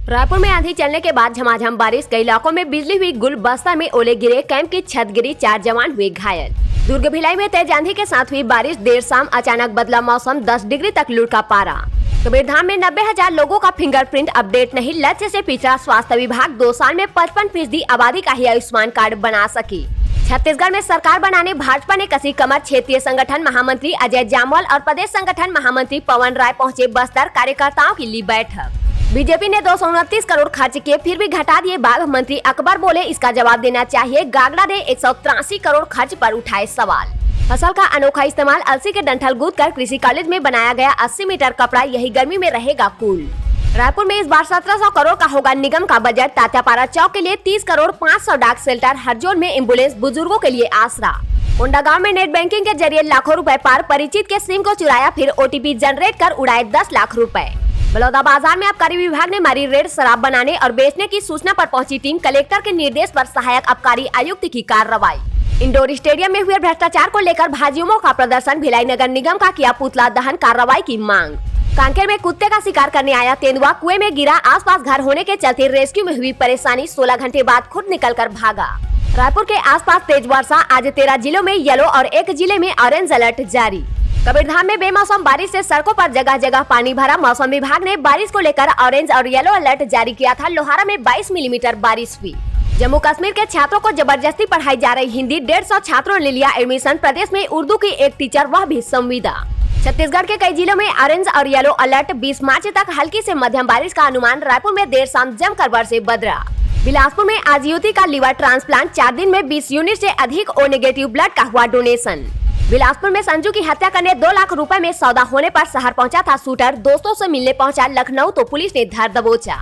रायपुर में आंधी चलने के बाद झमाझम बारिश, कई इलाकों में बिजली हुई गुल, बस्तर में ओले गिरे, कैंप की छत गिरी, 4 जवान हुए घायल। दुर्ग भिलाई में तेज आंधी के साथ हुई बारिश, देर शाम अचानक बदला मौसम, 10 डिग्री तक लुढ़का पारा। कबीरधाम में 90,000 लोगों का फिंगरप्रिंट अपडेट नहीं, लक्ष्य से पिछड़ा स्वास्थ्य विभाग, 2 साल में 55% आबादी का ही आयुष्मान कार्ड बना सकी। छत्तीसगढ़ में सरकार बनाने भाजपा ने कसी कमर, क्षेत्रीय संगठन महामंत्री अजय जामवाल और प्रदेश संगठन महामंत्री पवन राय पहुंचे बस्तर, कार्यकर्ताओं की ली बैठक। बीजेपी ने 229 करोड़ खर्च किए फिर भी घटा दिए बाघ, मंत्री अकबर बोले इसका जवाब देना चाहिए। गागड़ा ने 183 करोड़ खर्च पर उठाए सवाल। फसल का अनोखा इस्तेमाल, अलसी के डंठल गूंथ कर कृषि कॉलेज में बनाया गया 80 मीटर कपड़ा, यही गर्मी में रहेगा कूल। रायपुर में इस बार 1700 करोड़ का होगा निगम का बजट, तात्यापारा चौक के लिए 30 करोड़, 500 डाक शेल्टर, हरजोल में एम्बुलेंस, बुजुर्गों के लिए आसरा। कोंडागांव में नेट बैंकिंग के जरिए लाखों रुपए पार, परिचित के सिम को चुराया फिर OTP जनरेट कर उड़ाए 10 लाख रुपए। बलौदा बाजार में आबकारी विभाग ने मारी रेड, शराब बनाने और बेचने की सूचना पर पहुंची टीम, कलेक्टर के निर्देश पर सहायक आबकारी आयुक्त की कार्रवाई। इंडोर स्टेडियम में हुए भ्रष्टाचार को लेकर भाजयुमों का प्रदर्शन, भिलाई नगर निगम का किया पुतला दहन, कार्रवाई की मांग। कांकेर में कुत्ते का शिकार करने आया तेंदुआ कुएं में गिरा, आसपास घर होने के चलते रेस्क्यू में हुई परेशानी, 16 घंटे बाद खुद निकलकर भागा। रायपुर के आसपास तेज वर्षा, आज 13 जिलों में येलो और 1 जिले में ऑरेंज अलर्ट जारी। कबीरधाम में बेमौसम बारिश से सड़कों पर जगह जगह पानी भरा, मौसम विभाग ने बारिश को लेकर ऑरेंज और येलो अलर्ट जारी किया था। लोहारा में 22 मिलीमीटर बारिश हुई। जम्मू कश्मीर के छात्रों को जबरदस्ती पढ़ाई जा रही हिंदी, 150 छात्रों ने लिया एडमिशन, प्रदेश में उर्दू की एक टीचर, वह भी संविदा। छत्तीसगढ़ के कई जिलों में ऑरेंज और येलो अलर्ट, 20 मार्च तक हल्की से मध्यम बारिश का अनुमान। रायपुर में देर शाम जमकर बरसे बदरा। बिलासपुर में आज युवती का लीवर ट्रांसप्लांट, 4 दिन में 20 यूनिट से अधिक O नेगेटिव ब्लड का हुआ डोनेशन। बिलासपुर में संजू की हत्या करने 2 लाख रुपए में सौदा होने पर शहर पहुंचा था शूटर, दोस्तों से मिलने पहुंचा लखनऊ तो पुलिस ने धर दबोचा।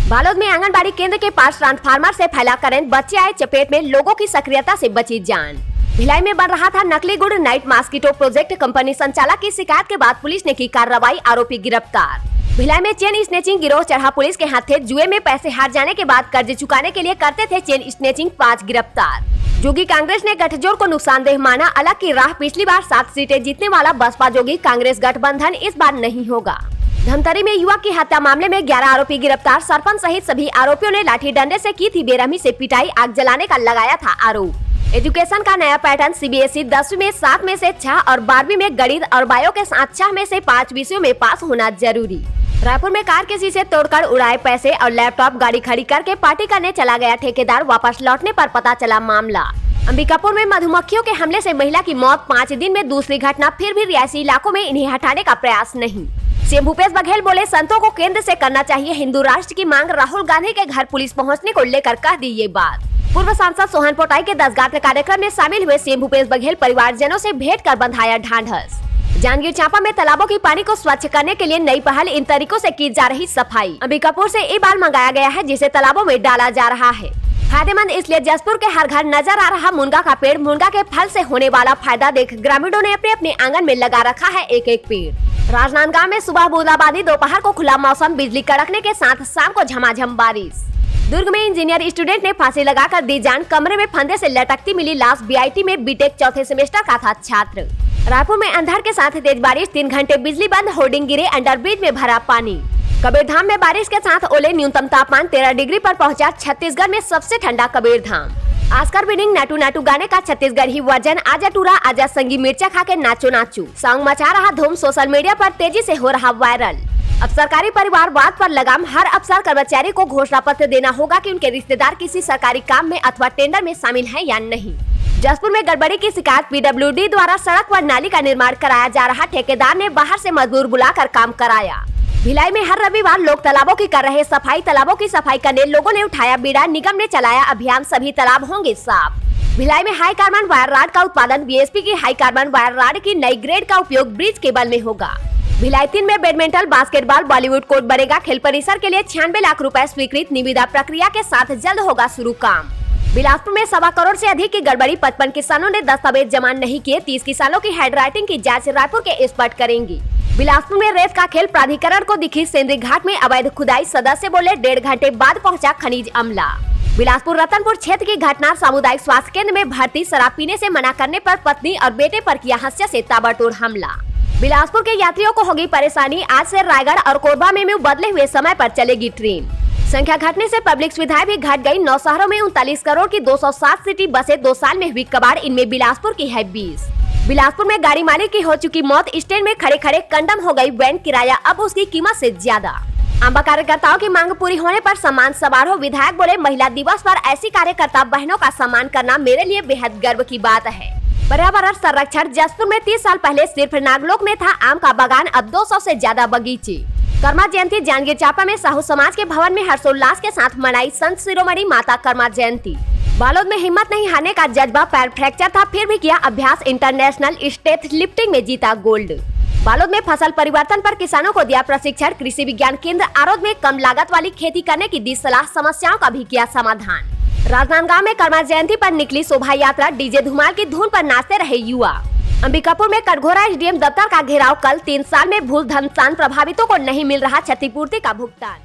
बालोद में आंगनबाड़ी केंद्र के पास ट्रांसफार्मर से फैला करंट, बच्चे आए चपेट में, लोगों की सक्रियता से बची जान। भिलाई में बन रहा था नकली गुड़, नाइट मॉस्किटो प्रोजेक्ट, कंपनी संचालक की शिकायत के बाद पुलिस ने की कार्रवाई, आरोपी गिरफ्तार। भिलाई में चेन स्नेचिंग गिरोह चढ़ा पुलिस के हाथे, जुए में पैसे हार जाने के बाद कर्ज चुकाने के लिए करते थे चेन स्नेचिंग, 5 गिरफ्तार। जोगी कांग्रेस ने गठजोड़ को नुकसानदेह माना, अलग की राह, पिछली बार 7 सीटें जीतने वाला बसपा जोगी कांग्रेस गठबंधन इस बार नहीं होगा। धमतरी में युवक की हत्या मामले में 11 आरोपी गिरफ्तार, सरपंच सहित सभी आरोपियों ने लाठी डंडे से की थी बेरहमी से पिटाई, आग जलाने का लगाया था आरोप। एजुकेशन का नया पैटर्न, CBSE 10वीं में 7 में से 6 और 12वीं में गणित और बायो के साथ 6 में से 5 विषयों में पास होना जरूरी। रायपुर में कार के शीशे तोड़कर उड़ाए पैसे और लैपटॉप, गाड़ी खड़ी करके पार्टी करने चला गया ठेकेदार, वापस लौटने पर पता चला मामला। अंबिकापुर में मधुमक्खियों के हमले से महिला की मौत, 5 दिन में दूसरी घटना, फिर भी रिहायशी इलाकों में इन्हें हटाने का प्रयास नहीं। सीएम भूपेश बघेल बोले संतों को केंद्र से करना चाहिए हिंदू राष्ट्र की मांग, राहुल गांधी के घर पुलिस पहुंचने को लेकर कह दी ये बात। पूर्व सांसद सोहन पोटाई के 10 गांठ कार्यक्रम में शामिल हुए सीएम भूपेश बघेल, परिवारजनों से भेंट कर बंधाया ढांढस। जांजगीर चांपा में तालाबों की पानी को स्वच्छ करने के लिए नई पहल, इन तरीकों से की जा रही सफाई। अंबिकापुर से ई-बाल मंगाया गया है जिसे तालाबों में डाला जा रहा है। फायदेमंद इसलिए जसपुर के हर घर नजर आ रहा मुनगा का पेड़, मुनगा के फल से होने वाला फायदा देख ग्रामीणों ने अपने अपने आंगन में लगा रखा है एक पेड़। राजनांदगांव में सुबह बूंदाबांदी, दोपहर को खुला मौसम, बिजली कड़कने के साथ शाम को झमाझम बारिश। दुर्ग में इंजीनियर स्टूडेंट ने फांसी लगाकर दी जान, कमरे में फंदे से लटकती मिली लाश, BIT में बीटेक चौथे सेमेस्टर का था छात्र। रायपुर में अंधड़ के साथ तेज बारिश, 3 घंटे बिजली बंद, होर्डिंग गिरे, अंडरब्रिज में भरा पानी। कबीरधाम में बारिश के साथ ओले, न्यूनतम तापमान 13 डिग्री पर पहुंचा, छत्तीसगढ़ में सबसे ठंडा कबीरधाम। ऑस्कर विनिंग नाटू नाटू गाने का छत्तीसगढ़ी वर्जन, आजा टूरा आजा संगी मिर्चा खा के नाचो नाचू, सॉन्ग मचा रहा धूम, सोशल मीडिया पर तेजी से हो रहा वायरल। अब सरकारी परिवारवाद पर लगाम, हर अफसर कर्मचारी को घोषणा पत्र देना होगा कि उनके रिश्तेदार किसी सरकारी काम में अथवा टेंडर में शामिल हैं या नहीं। जसपुर में गड़बड़ी की शिकायत, PWD द्वारा सड़क व नाली का निर्माण कराया जा रहा, ठेकेदार ने बाहर से मजदूर बुलाकर काम कराया। भिलाई में हर रविवार लोग तालाबों की कर रहे सफाई, तालाबों की सफाई करने लोगों ने उठाया बीड़ा, निगम ने चलाया अभियान, सभी तालाब होंगे साफ। भिलाई में हाई कार्बन वायर रॉड का उत्पादन, BSP की हाई कार्बन वायर रॉड की नई ग्रेड का उपयोग ब्रिज केबल में होगा। भिलाई 3 में बैडमिंटन, बास्केटबॉल, बॉलीवुड कोर्ट बनेगा, खेल परिसर के लिए 96 लाख रुपए स्वीकृत, निविदा प्रक्रिया के साथ जल्द होगा शुरू काम। बिलासपुर में 1.25 करोड़ से अधिक की गड़बड़ी, 55 किसानों ने दस्तावेज जमा नहीं किए, 30 किसानों की हैंडराइटिंग की जांच रायपुर के एक्सपर्ट करेंगी। बिलासपुर में रेत का खेल, प्राधिकरण को दिखी सेंद्री घाट में अवैध खुदाई, सदस्य बोले 1.5 घंटे बाद पहुंचा खनिज अमला। बिलासपुर रतनपुर क्षेत्र की घटना, सामुदायिक स्वास्थ्य केंद्र में भर्ती, शराब पीने से मना करने पर पत्नी और बेटे पर किया हत्या से ताबड़तोड़ हमला। बिलासपुर के यात्रियों को होगी परेशानी, आज से रायगढ़ और कोरबा में बदले हुए समय पर चलेगी ट्रेन। संख्या घटने से पब्लिक सुविधाएं भी घट गई। 9 शहरों में 39 करोड़ की 207 सिटी बसें 2 साल में हुई कबाड़, इनमें बिलासपुर की है 20। बिलासपुर में गाड़ी मालिक की हो चुकी मौत, स्टैंड में खड़े खड़े कंडम हो गई वैन, किराया अब उसकी कीमत से ज्यादा। आंबा कार्यकर्ताओं की मांग पूरी होने पर सम्मान समारोह, विधायक बोले महिला दिवस पर ऐसी कार्यकर्ता बहनों का सम्मान करना मेरे लिए बेहद गर्व की बात है। पर्यावरण संरक्षण, जसपुर में 30 साल पहले सिर्फ नागलोक में था आम का बागान, अब 200 से ज्यादा बगीचे। कर्मा जयंती जांजगीर चांपा में साहू समाज के भवन में हर्षोल्लास के साथ मनाई संत शिरोमणि माता कर्मा जयंती। बालोद में हिम्मत नहीं हारने का जज्बा, पैर फ्रैक्चर था फिर भी किया अभ्यास, इंटरनेशनल स्टेट लिफ्टिंग में जीता गोल्ड। बालोद में फसल परिवर्तन पर किसानों को दिया प्रशिक्षण, कृषि विज्ञान केंद्र आरोद में कम लागत वाली खेती करने की दी सलाह, समस्याओं का भी किया समाधान। राजनांदगांव में कर्मा जयंती पर निकली शोभा यात्रा, डीजे धुमाल की धुन पर नाचते रहे युवा। अंबिकापुर में कटघोरा एसडीएम दफ्तर का घेराव कल, 3 साल में भूल धन प्रभावितों को नहीं मिल रहा क्षतिपूर्ति का भुगतान।